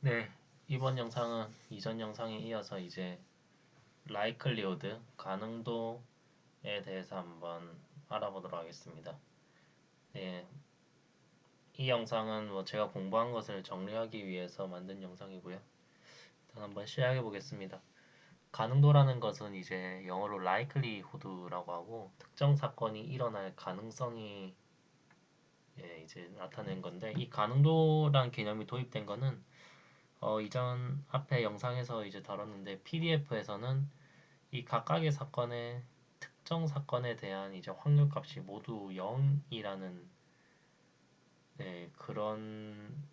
네, 이번 영상은 이전 영상에 이어서 이제 라이클리후드, 가능도에 대해서 한번 알아보도록 하겠습니다. 네, 이 영상은 뭐 제가 공부한 것을 정리하기 위해서 만든 영상이고요. 일단 한번 시작해 보겠습니다. 가능도라는 것은 이제 영어로 likelihood라고 하고 특정 사건이 일어날 가능성이 이제 나타낸 건데, 이 가능도란 개념이 도입된 거는 이전 앞에 영상에서 이제 다뤘는데, PDF에서는 이 각각의 사건의 특정 사건에 대한 이제 확률값이 모두 0이라는 그런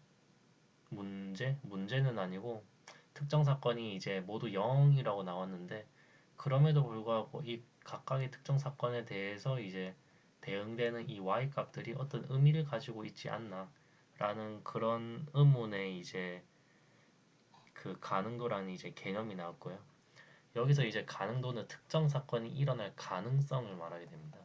문제는 아니고, 특정 사건이 이제 모두 0이라고 나왔는데, 그럼에도 불구하고 이 각각의 특정 사건에 대해서 이제 대응되는 이 y 값들이 어떤 의미를 가지고 있지 않나 라는 그런 의문에 이제 그 가능도라는 이제 개념이 나왔고요. 여기서 이제 가능도는 특정 사건이 일어날 가능성을 말하게 됩니다.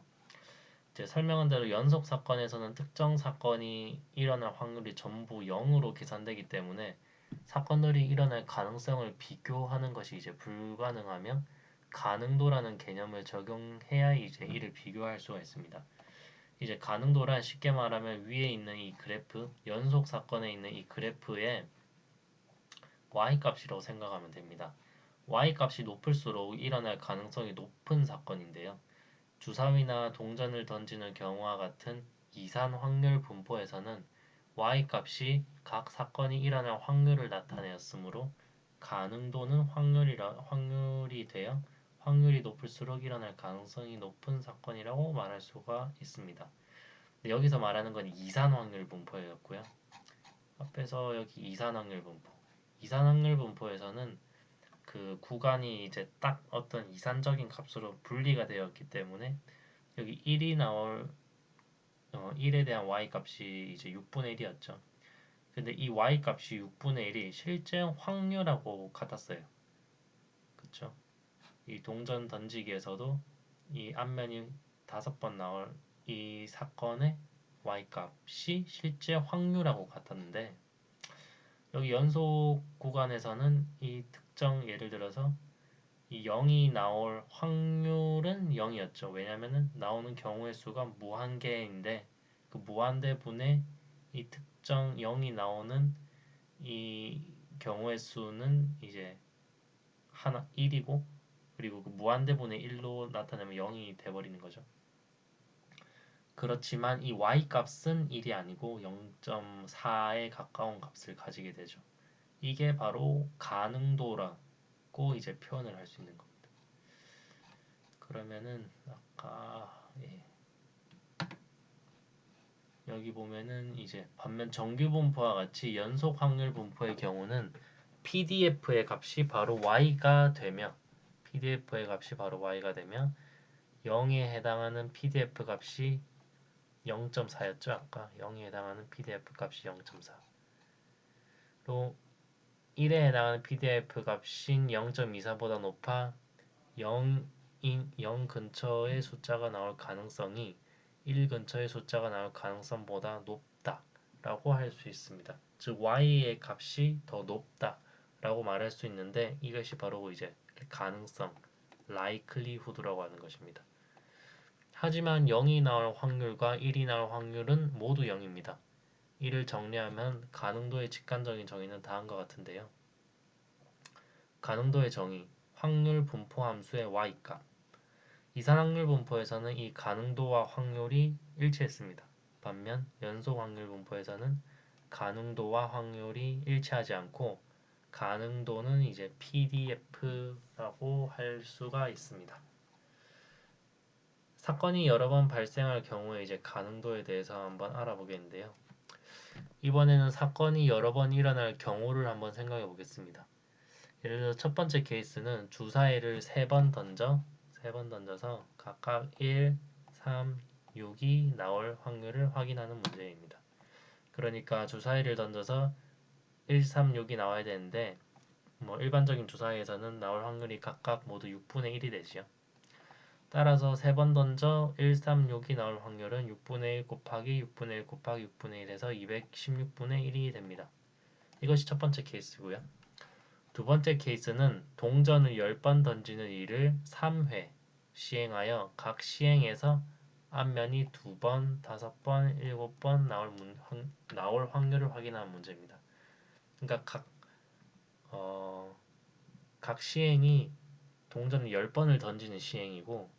이제 설명한 대로 연속 사건에서는 특정 사건이 일어날 확률이 전부 0으로 계산되기 때문에 사건들이 일어날 가능성을 비교하는 것이 이제 불가능하며, 가능도라는 개념을 적용해야 이제 이를 비교할 수가 있습니다. 이제 가능도란 쉽게 말하면 위에 있는 이 그래프, 연속 사건에 있는 이 그래프의 y-값이라고 생각하면 됩니다. y-값이 높을수록 일어날 가능성이 높은 사건인데요. 주사위나 동전을 던지는 경우와 같은 이산 확률 분포에서는 y-값이 각 사건이 일어날 확률을 나타내었으므로 가능도는 확률이 되어 확률이 높을수록 일어날 가능성이 높은 사건이라고 말할 수가 있습니다. 여기서 말하는 건 이산 확률 분포였고요. 앞에서 여기 이산 확률 분포. 이산 확률 분포에서는 그 구간이 이제 딱 어떤 이산적인 값으로 분리가 되었기 때문에 여기 1에 대한 y 값이 이제 6분의 1이었죠. 근데 이 y 값이 6분의 1이 실제 확률하고 같았어요. 그쵸? 이 동전 던지기에서도 이 앞면이 5번 나올 이 사건의 y 값이 실제 확률하고 같았는데, 여기 연속 구간에서는 이 특정 예를 들어서 이 0이 나올 확률은 0이었죠. 왜냐면은 나오는 경우의 수가 무한개인데, 그 무한대분의 이 특정 0이 나오는 이 경우의 수는 이제 하나 1이고, 그리고 그 무한대분의 1로 나타내면 0이 돼버리는 거죠. 그렇지만 이 y 값은 1이 아니고 0.4에 가까운 값을 가지게 되죠. 이게 바로 가능도라고 이제 표현을 할 수 있는 겁니다. 그러면은 아까 여기 보면은 이제 반면 정규 분포와 같이 연속 확률 분포의 경우는 PDF의 값이 바로 y가 되며 PDF의 값이 바로 y가 되며 0에 해당하는 PDF 값이 0.4였죠. 아까 0에 해당하는 PDF 값이 0.4로 1에 해당하는 PDF 값인 0.24보다 높아 0 근처의 숫자가 나올 가능성이 1 근처의 숫자가 나올 가능성보다 높다라고 할 수 있습니다. 즉 y의 값이 더 높다라고 말할 수 있는데, 이것이 바로 이제 가능성, likelihood라고 하는 것입니다. 하지만 0이 나올 확률과 1이 나올 확률은 모두 0입니다. 이를 정리하면 가능도의 직관적인 정의는 다음과 같은데요. 가능도의 정의, 확률 분포 함수의 y값. 이산확률 분포에서는 이 가능도와 확률이 일치했습니다. 반면 연속 확률 분포에서는 가능도와 확률이 일치하지 않고, 가능도는 이제 PDF라고 할 수가 있습니다. 사건이 여러 번 발생할 경우에 이제 가능도에 대해서 한번 알아보겠는데요. 이번에는 사건이 여러 번 일어날 경우를 한번 생각해 보겠습니다. 예를 들어 첫 번째 케이스는 주사위를 3번 던져서 각각 1, 3, 6이 나올 확률을 확인하는 문제입니다. 그러니까 주사위를 던져서 1, 3, 6이 나와야 되는데, 뭐 일반적인 주사위에서는 나올 확률이 각각 모두 6분의 1이 되지요. 따라서 3번 던져 1, 3, 6이 나올 확률은 6분의 1 곱하기 6분의 1 곱하기 6분의 1에서 216분의 1이 됩니다. 이것이 첫 번째 케이스고요. 두 번째 케이스는 동전을 10번 던지는 일을 3회 시행하여 각 시행에서 앞면이 2번, 5번, 7번 나올 확률을 확인하는 문제입니다. 그러니까 각 시행이 동전을 10번을 던지는 시행이고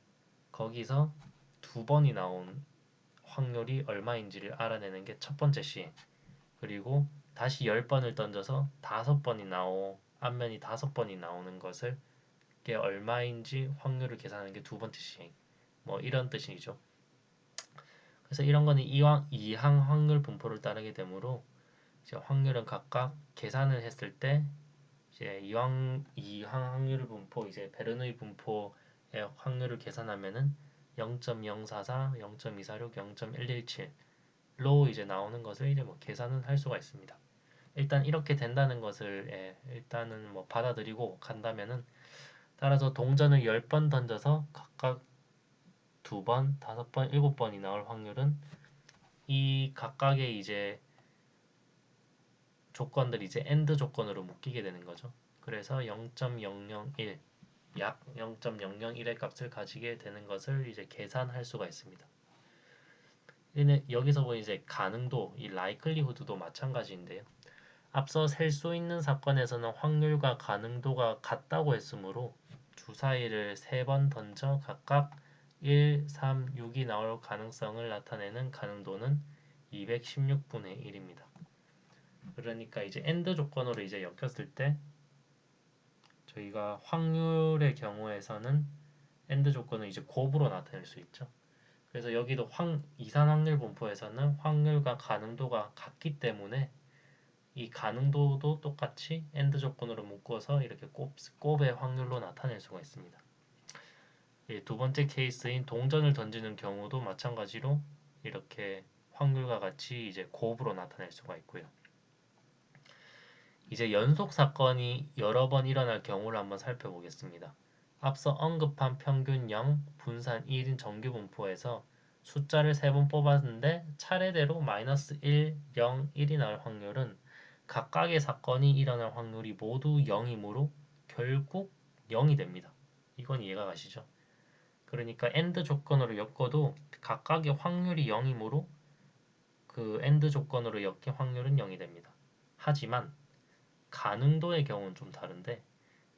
거기서 2번이 나온 확률이 얼마인지를 알아내는 게 첫 번째 시행. 그리고 다시 10번을 던져서 5번이 앞면이 5번이 나오는 것을 게 얼마인지 확률을 계산하는 게 두 번째 시행. 뭐 이런 뜻이죠. 그래서 이런 거는 이항 확률 분포를 따르게 되므로 이제 확률은 각각 계산을 했을 때 이제 이항 확률 분포 이제 베르누이 분포의 확률을 계산하면은 0.044, 0.246, 0.117로 이제 나오는 것을 이제 뭐 계산은 할 수가 있습니다. 일단 이렇게 된다는 것을 일단은 뭐 받아들이고 간다면은 따라서 동전을 10번 던져서 각각 2번, 5번, 7번이 나올 확률은 이 각각의 이제 조건들이 이제 AND 조건으로 묶이게 되는 거죠. 그래서 0.001, 약 0.001의 값을 가지게 되는 것을 이제 계산할 수가 있습니다. 여기서 보니 이제 가능도, 이 likelihood도 마찬가지인데요. 앞서 셀 수 있는 사건에서는 확률과 가능도가 같다고 했으므로 주사위를 3번 던져 각각 1, 3, 6이 나올 가능성을 나타내는 가능도는 216분의 1입니다. 그러니까 이제 AND 조건으로 이제 엮였을 때 저희가 확률의 경우에서는 AND 조건을 이제 곱으로 나타낼 수 있죠. 그래서 여기도 이산 확률 분포에서는 확률과 가능도가 같기 때문에 이 가능도도 똑같이 AND 조건으로 묶어서 이렇게 곱의 확률로 나타낼 수가 있습니다. 두 번째 케이스인 동전을 던지는 경우도 마찬가지로 이렇게 확률과 같이 이제 곱으로 나타낼 수가 있고요. 이제 연속 사건이 여러 번 일어날 경우를 한번 살펴보겠습니다. 앞서 언급한 평균 0, 분산 1인 정규 분포에서 숫자를 3번 뽑았는데 차례대로 마이너스 1, 0, 1이 나올 확률은 각각의 사건이 일어날 확률이 모두 0이므로 결국 0이 됩니다. 이건 이해가 가시죠? 그러니까 AND 조건으로 엮어도 각각의 확률이 0이므로 그 AND 조건으로 엮인 확률은 0이 됩니다. 하지만 가능도의 경우는 좀 다른데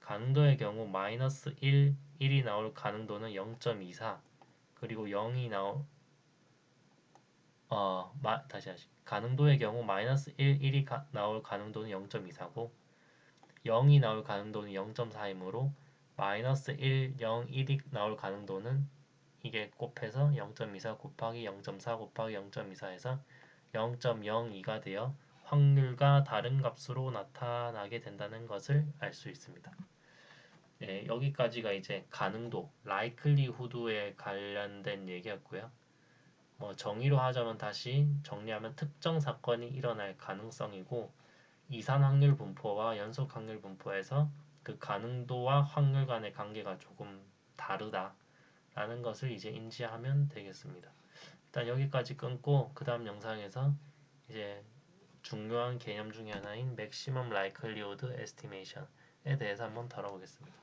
가능도의 경우 마이너스 1, 1이 나올 가능도는 0.24 그리고 0이 다시 가능도의 경우 마이너스 1, 1이 나올 가능도는 0.24고 0이 나올 가능도는 0.4이므로 마이너스 1, 0, 1이 나올 가능도는 이게 곱해서 0.24 곱하기 0.4 곱하기 0.24에서 0.02가 되어 확률과 다른 값으로 나타나게 된다는 것을 알 수 있습니다. 네, 여기까지가 이제 가능도, likelihood에 관련된 얘기였고요. 정의로 하자면 다시 정리하면 특정 사건이 일어날 가능성이고 이산 확률 분포와 연속 확률 분포에서 그 가능도와 확률 간의 관계가 조금 다르다라는 것을 이제 인지하면 되겠습니다. 일단 여기까지 끊고 그 다음 영상에서 이제 중요한 개념 중에 하나인 maximum likelihood estimation에 대해서 한번 다뤄보겠습니다.